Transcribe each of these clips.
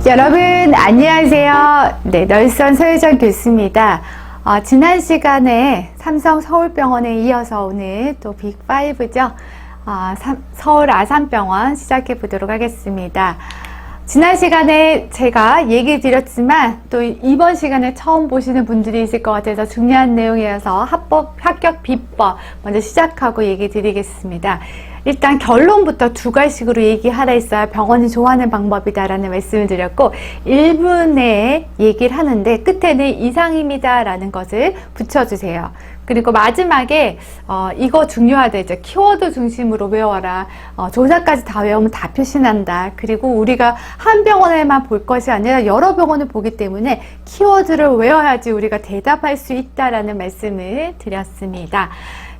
여러분 안녕하세요. 네, 널선 서유정 교수입니다. 지난 시간에 삼성 서울병원에 이어서 오늘 또 빅5죠. 서울 아산병원 시작해 보도록 하겠습니다. 지난 시간에 제가 얘기 드렸지만 또 이번 시간에 처음 보시는 분들이 있을 것 같아서 중요한 내용이어서 합격 비법 먼저 시작하고 얘기 드리겠습니다. 일단 결론부터 두 가지식으로 얘기하라 했어요. 병원이 좋아하는 방법이다라는 말씀을 드렸고 1분 내에 얘기를 하는데 끝에는 이상입니다 라는 것을 붙여주세요. 그리고 마지막에 이거 중요하다 했죠. 키워드 중심으로 외워라. 조사까지 다 외우면 다 표시난다. 그리고 우리가 한 병원에만 볼 것이 아니라 여러 병원을 보기 때문에 키워드를 외워야지 우리가 대답할 수 있다라는 말씀을 드렸습니다.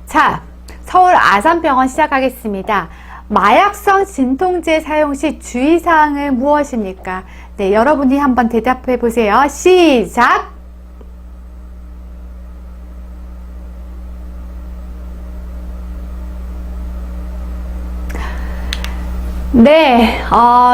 자, 서울 아산병원 시작하겠습니다. 마약성 진통제 사용 시 주의사항은 무엇입니까? 네, 여러분이 한번 대답해 보세요. 시작! 네,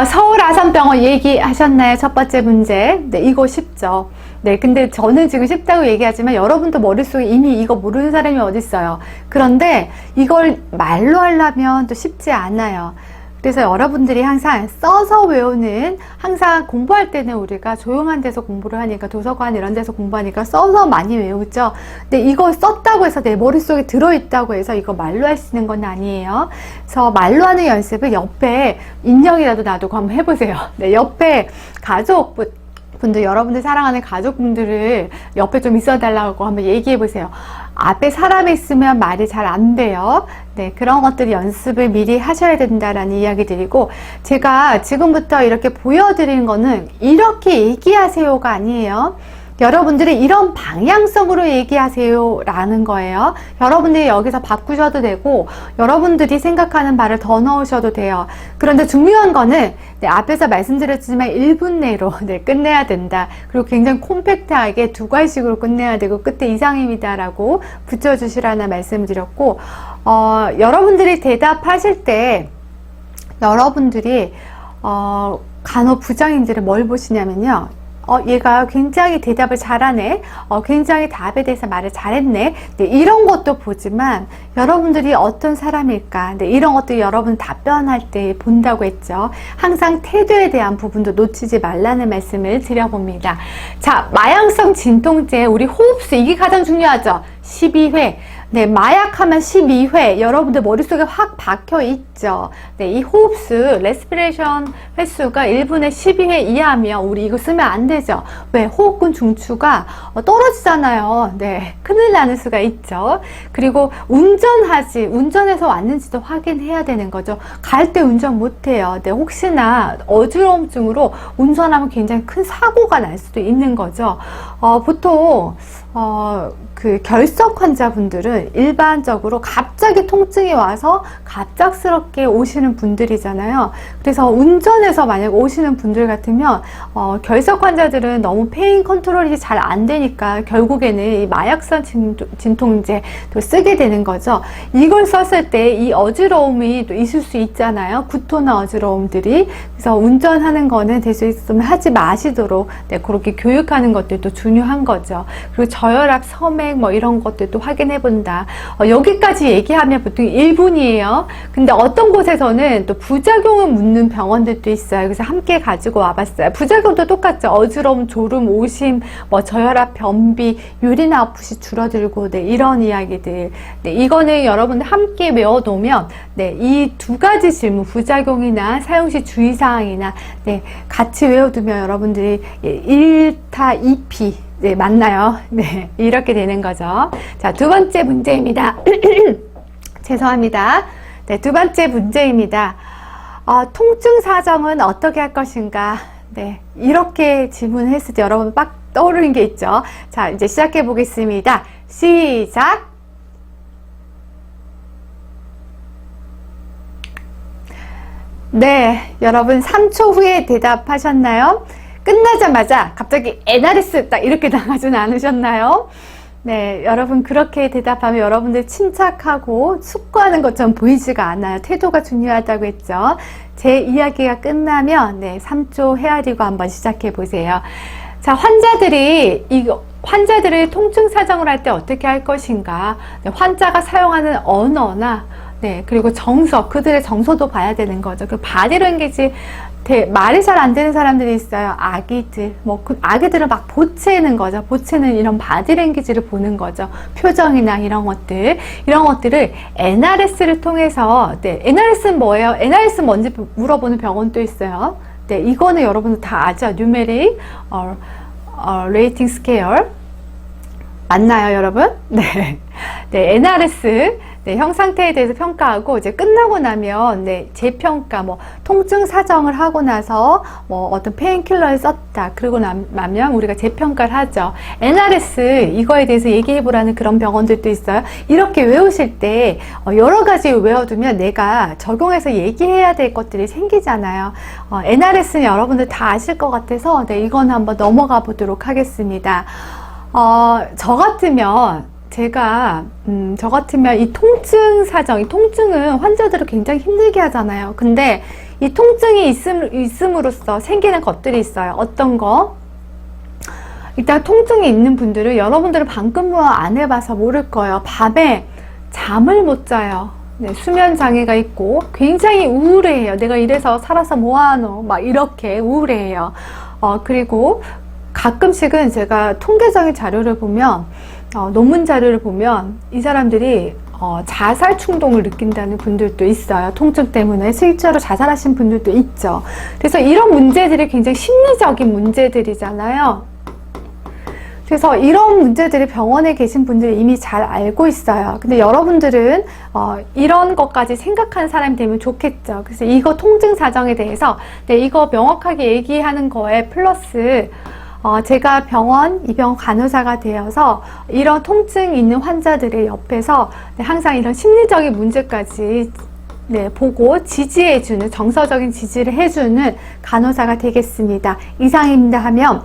서울 아산병원 얘기하셨나요? 첫 번째 문제. 네, 이거 쉽죠. 네, 근데 저는 지금 쉽다고 얘기하지만 여러분도 머릿속에 이미 이거 모르는 사람이 어디 있어요. 그런데 이걸 말로 하려면 또 쉽지 않아요. 그래서 여러분들이 항상 써서 외우는, 항상 공부할 때는 우리가 조용한 데서 공부를 하니까, 도서관 이런 데서 공부하니까 써서 많이 외우죠. 근데 이거 썼다고 해서 내 머릿속에 들어있다고 해서 이거 말로 할 수 있는 건 아니에요. 그래서 말로 하는 연습을 옆에 인형이라도 놔두고 한번 해보세요. 네, 옆에 가족분들, 여러분들 사랑하는 가족분들을 옆에 좀 있어 달라고 한번 얘기해 보세요. 앞에 사람이 있으면 말이 잘 안 돼요. 네, 그런 것들 연습을 미리 하셔야 된다라는 이야기 드리고, 제가 지금부터 이렇게 보여드리는 거는 이렇게 얘기하세요가 아니에요. 여러분들이 이런 방향성으로 얘기하세요 라는 거예요. 여러분들이 여기서 바꾸셔도 되고 여러분들이 생각하는 바를 더 넣으셔도 돼요. 그런데 중요한 거는 앞에서 말씀드렸지만 1분 내로 끝내야 된다. 그리고 굉장히 콤팩트하게 두 가지식으로 끝내야 되고 끝에 이상입니다 라고 붙여주시라는 말씀드렸고, 여러분들이 대답하실 때 여러분들이 간혹 부장님들은 뭘 보시냐면요, 얘가 굉장히 대답을 잘하네, 굉장히 답에 대해서 말을 잘했네, 네, 이런 것도 보지만 여러분들이 어떤 사람일까, 네, 이런 것도 여러분 답변할 때 본다고 했죠. 항상 태도에 대한 부분도 놓치지 말라는 말씀을 드려봅니다. 자, 마약성 진통제, 우리 호흡수, 이게 가장 중요하죠. 12회. 네, 마약하면 12회. 여러분들 머릿속에 확 박혀 있죠. 네, 이 호흡수, 레스피레이션 횟수가 1분에 12회 이하면 우리 이거 쓰면 안 되죠. 왜? 호흡근 중추가 떨어지잖아요. 네, 큰일 나는 수가 있죠. 그리고 운전해서 왔는지도 확인해야 되는 거죠. 갈 때 운전 못해요. 네, 혹시나 어지러움증으로 운전하면 굉장히 큰 사고가 날 수도 있는 거죠. 보통 그 결석 환자분들은 일반적으로 갑자기 통증이 와서 갑작스럽게 오시는 분들이잖아요. 그래서 운전해서 만약 오시는 분들 같으면 결석 환자들은 너무 페인 컨트롤이 잘 안 되니까 결국에는 이 마약성 진통제 또 쓰게 되는 거죠. 이걸 썼을 때 이 어지러움이 또 있을 수 있잖아요. 구토나 어지러움들이. 그래서 운전하는 거는 될 수 있으면 하지 마시도록, 네, 그렇게 교육하는 것들도 중요한 거죠. 그리고 저혈압, 섬액 뭐 이런 것들도 확인해 본다. 여기까지 얘기하면 보통 1분이에요. 근데 어떤 곳에서는 또 부작용을 묻는 병원들도 있어요. 그래서 함께 가지고 와봤어요. 부작용도 똑같죠. 어지러움, 졸음, 오심, 뭐 저혈압, 변비, 유린 아웃풋이 줄어들고, 네, 이런 이야기들. 네, 이거는 여러분들 함께 외워놓으면, 네, 이 두 가지 질문, 부작용이나 사용시 주의사항이나, 네, 같이 외워두면 여러분들이 1타 2피, 네, 맞나요? 네, 이렇게 되는 거죠. 자, 두 번째 문제입니다. 죄송합니다. 네, 두 번째 문제입니다. 통증 사정은 어떻게 할 것인가? 네, 이렇게 질문했을 때 여러분 막 떠오르는 게 있죠. 자, 이제 시작해 보겠습니다. 시작! 네, 여러분 3초 후에 대답하셨나요? 끝나자마자 갑자기 NRS 딱 이렇게 나가진 않으셨나요? 네, 여러분 그렇게 대답하면 여러분들 침착하고 숙고하는 것처럼 보이지가 않아요. 태도가 중요하다고 했죠. 제 이야기가 끝나면 네, 3초 헤아리고 한번 시작해 보세요. 자, 환자들의 통증 사정을 할 때 어떻게 할 것인가? 네, 환자가 사용하는 언어나 네, 그리고 정서, 그들의 정서도 봐야 되는 거죠. 그 바디랭귀지 말이 잘 안 되는 사람들이 있어요. 아기들. 아기들은 막 보채는 거죠. 보채는 이런 바디랭귀지를 보는 거죠. 표정이나 이런 것들. 이런 것들을 NRS를 통해서, 네, NRS는 뭐예요? NRS 뭔지 물어보는 병원도 있어요. 네, 이거는 여러분들 다 아죠. Numeric Rating Scale. 맞나요, 여러분? 네. 네, NRS. 네, 형 상태에 대해서 평가하고 이제 끝나고 나면 네, 재평가 통증 사정을 하고 나서 어떤 페인킬러를 썼다. 그러고 나면 우리가 재평가를 하죠. NRS 이거에 대해서 얘기해 보라는 그런 병원들도 있어요. 이렇게 외우실 때 여러 가지 외워두면 내가 적용해서 얘기해야 될 것들이 생기잖아요. NRS는 여러분들 다 아실 것 같아서 네, 이건 한번 넘어가 보도록 하겠습니다. 저 같으면 이 통증 사정, 이 통증은 환자들을 굉장히 힘들게 하잖아요. 근데 이 통증이 있음으로써 생기는 것들이 있어요. 어떤 거? 일단 통증이 있는 분들은 여러분들은 방금 안 해봐서 모를 거예요. 밤에 잠을 못 자요. 네, 수면 장애가 있고 굉장히 우울해해요. 내가 이래서 살아서 뭐하노? 막 이렇게 우울해해요. 그리고 가끔씩은 제가 통계적인 자료를 보면 논문 자료를 보면 이 사람들이 자살 충동을 느낀다는 분들도 있어요. 통증 때문에 실제로 자살하신 분들도 있죠. 그래서 이런 문제들이 굉장히 심리적인 문제들이잖아요. 그래서 이런 문제들이 병원에 계신 분들이 이미 잘 알고 있어요. 근데 여러분들은 이런 것까지 생각하는 사람이 되면 좋겠죠. 그래서 이거 통증 사정에 대해서 네, 이거 명확하게 얘기하는 거에 플러스 제가 이 병원 간호사가 되어서 이런 통증이 있는 환자들의 옆에서 네, 항상 이런 심리적인 문제까지 네, 보고 지지해주는, 정서적인 지지를 해주는 간호사가 되겠습니다. 이상입니다 하면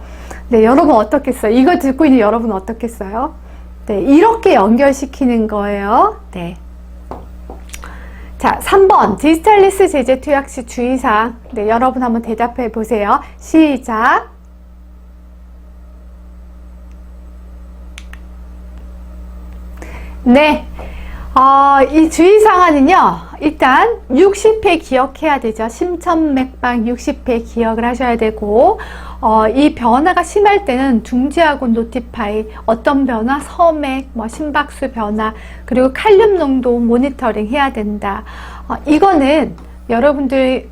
네, 여러분 어떻겠어요? 이거 듣고 있는 여러분 어떻겠어요? 네, 이렇게 연결시키는 거예요. 네. 자, 3번 디지털리스 제재 투약 시 주의사항. 네, 여러분 한번 대답해 보세요. 시작. 네, 이 주의사항은요, 일단 60회 기억해야 되죠. 심천맥박 60회 기억을 하셔야 되고, 이 변화가 심할 때는 둥지하고 노티파이, 어떤 변화, 서맥, 심박수 변화, 그리고 칼륨 농도 모니터링 해야 된다. 이거는 여러분들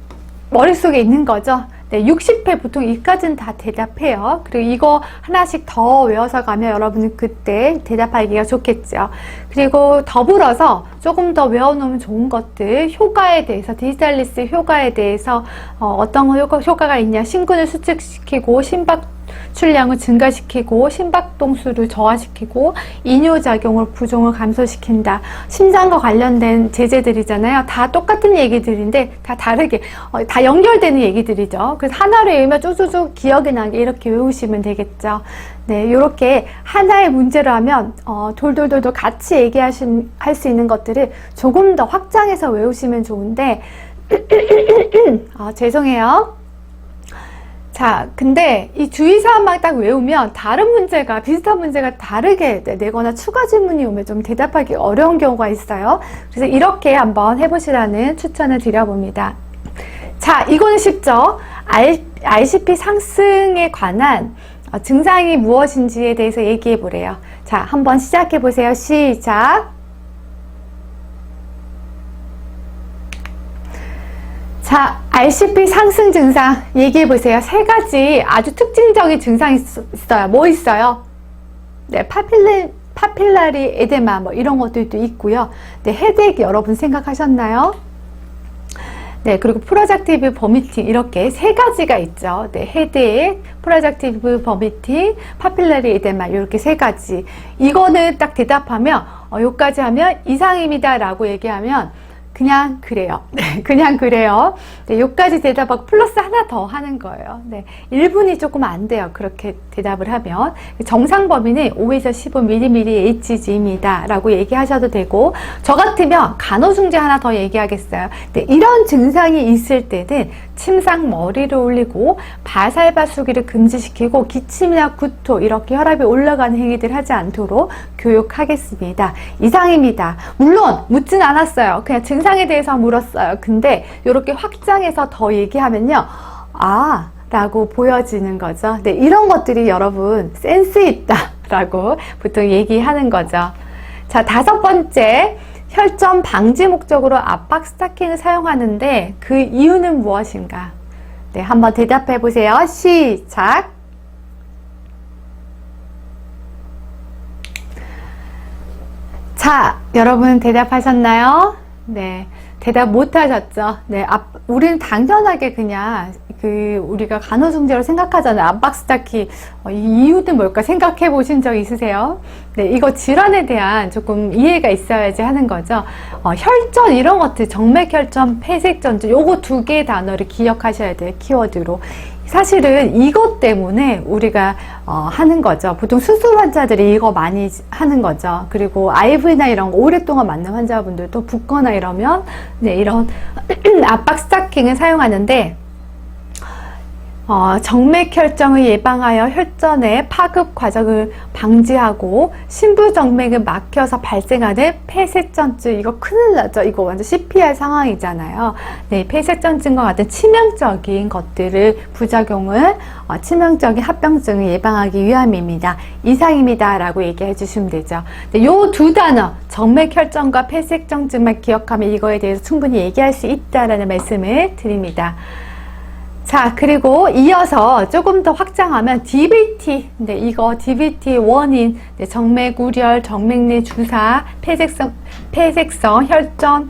머릿속에 있는 거죠. 네, 60회 보통 이까지는 다 대답해요. 그리고 이거 하나씩 더 외워서 가면 여러분은 그때 대답하기가 좋겠죠. 그리고 더불어서 조금 더 외워놓으면 좋은 것들, 효과에 대해서, 디지털리스 효과에 대해서 어떤 효과가 있냐, 심근을 수축시키고 심박출량을 증가시키고 심박동수를 저하시키고 이뇨작용을 부종을 감소시킨다. 심장과 관련된 제재들이잖아요. 다 똑같은 얘기들인데 다 다르게 다 연결되는 얘기들이죠. 그래서 하나를 외우면 쭉쭉쭉 기억이 나게 이렇게 외우시면 되겠죠. 네, 이렇게 하나의 문제로 하면 돌돌돌돌 같이 할 수 있는 것들을 조금 더 확장해서 외우시면 좋은데 죄송해요. 자, 근데 이 주의사항만 딱 외우면 다른 문제가, 비슷한 문제가 다르게 내거나 추가 질문이 오면 좀 대답하기 어려운 경우가 있어요. 그래서 이렇게 한번 해보시라는 추천을 드려봅니다. 자, 이거는 쉽죠? RCP 상승에 관한 증상이 무엇인지에 대해서 얘기해 보래요. 자, 한번 시작해 보세요. 시작. 자, RCP 상승 증상 얘기해 보세요. 세 가지 아주 특징적인 증상이 있어요. 뭐 있어요? 네, 파필라리 에데마 이런 것들도 있고요. 네, 헤드액 여러분 생각하셨나요? 네, 그리고 프로젝티브 버미팅 이렇게 세 가지가 있죠. 네, 헤드액, 프로젝티브 버미팅, 파필라리 에데마 이렇게 세 가지. 이거는 딱 대답하면 요까지 하면 이상입니다 라고 얘기하면 그냥 그래요. 네, 그냥 그래요. 네, 여기까지 대답하고 플러스 하나 더 하는 거예요. 네, 1분이 조금 안 돼요. 그렇게 대답을 하면. 정상 범위는 5에서 15mm HG입니다. 라고 얘기하셔도 되고, 저 같으면 간호중재 하나 더 얘기하겠어요. 네, 이런 증상이 있을 때는 침상 머리를 올리고 바살바수기를 금지시키고 기침이나 구토 이렇게 혈압이 올라가는 행위들 하지 않도록 교육하겠습니다. 이상입니다. 물론 묻진 않았어요. 그냥 증상에 대해서 물었어요. 근데 이렇게 확장해서 더 얘기하면요. 아, 라고 보여지는 거죠. 네, 이런 것들이 여러분 센스 있다 라고 보통 얘기하는 거죠. 자, 5번째. 혈전 방지 목적으로 압박 스타킹을 사용하는데 그 이유는 무엇인가? 네, 한번 대답해 보세요. 시작! 자, 여러분 대답하셨나요? 네, 대답 못 하셨죠? 네, 우리는 당연하게 그냥 우리가 간호중재로 생각하잖아요. 압박 스타킹. 이 이유는 뭘까 생각해 보신 적 있으세요? 네, 이거 질환에 대한 조금 이해가 있어야지 하는 거죠. 혈전 이런 것들, 정맥혈전, 폐색전증 요거 2개의 단어를 기억하셔야 돼요. 키워드로. 사실은 이것 때문에 우리가 하는 거죠. 보통 수술 환자들이 이거 많이 하는 거죠. 그리고 IV나 이런 거 오랫동안 맞는 환자분들도 붓거나 이러면 네, 이런 압박 스타킹을 사용하는데 정맥혈정을 예방하여 혈전의 파급 과정을 방지하고 신부정맥을 막혀서 발생하는 폐색전증, 이거 큰일 나죠. 이거 완전 CPR 상황이잖아요. 네, 폐색전증과 같은 치명적인 것들을 부작용을 치명적인 합병증을 예방하기 위함입니다. 이상입니다 라고 얘기해 주시면 되죠. 네, 요 2 단어 정맥혈전과 폐색전증만 기억하면 이거에 대해서 충분히 얘기할 수 있다라는 말씀을 드립니다. 자, 그리고 이어서 조금 더 확장하면 DVT, 네, 이거 DVT 원인, 네, 정맥우열, 정맥내 주사, 폐색성 혈전,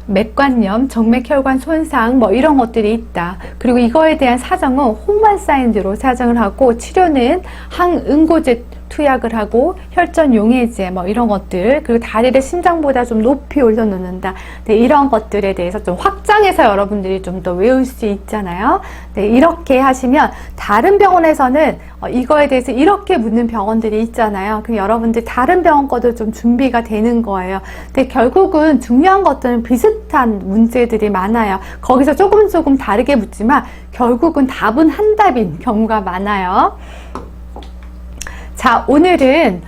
맥관염, 정맥혈관 손상 뭐 이런 것들이 있다. 그리고 이거에 대한 사정은 홍반사인으로 사정을 하고 치료는 항응고제 투약을 하고 혈전 용해제 뭐 이런 것들, 그리고 다리를 심장보다 좀 높이 올려놓는다. 네, 이런 것들에 대해서 좀 확장해서 여러분들이 좀 더 외울 수 있잖아요. 네, 이렇게 하시면 다른 병원에서는 이거에 대해서 이렇게 묻는 병원들이 있잖아요. 그럼 여러분들 다른 병원 거도 좀 준비가 되는 거예요. 근데 결국은 중요한 것들은 비슷한 문제들이 많아요. 거기서 조금 다르게 묻지만 결국은 답은 한 답인 경우가 많아요. 자, 오늘은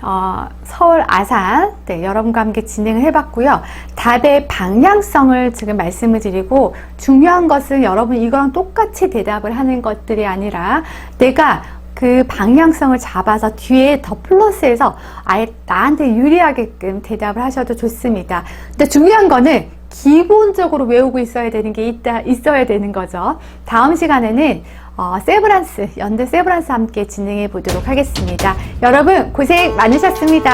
서울 아산 네, 여러분과 함께 진행을 해봤고요. 답의 방향성을 지금 말씀을 드리고, 중요한 것은 여러분 이거랑 똑같이 대답을 하는 것들이 아니라 내가 그 방향성을 잡아서 뒤에 더 플러스해서 아예 나한테 유리하게끔 대답을 하셔도 좋습니다. 근데 중요한 거는 기본적으로 외우고 있어야 되는 게 있어야 되는 거죠. 다음 시간에는 세브란스, 연대 세브란스 함께 진행해 보도록 하겠습니다. 여러분 고생 많으셨습니다.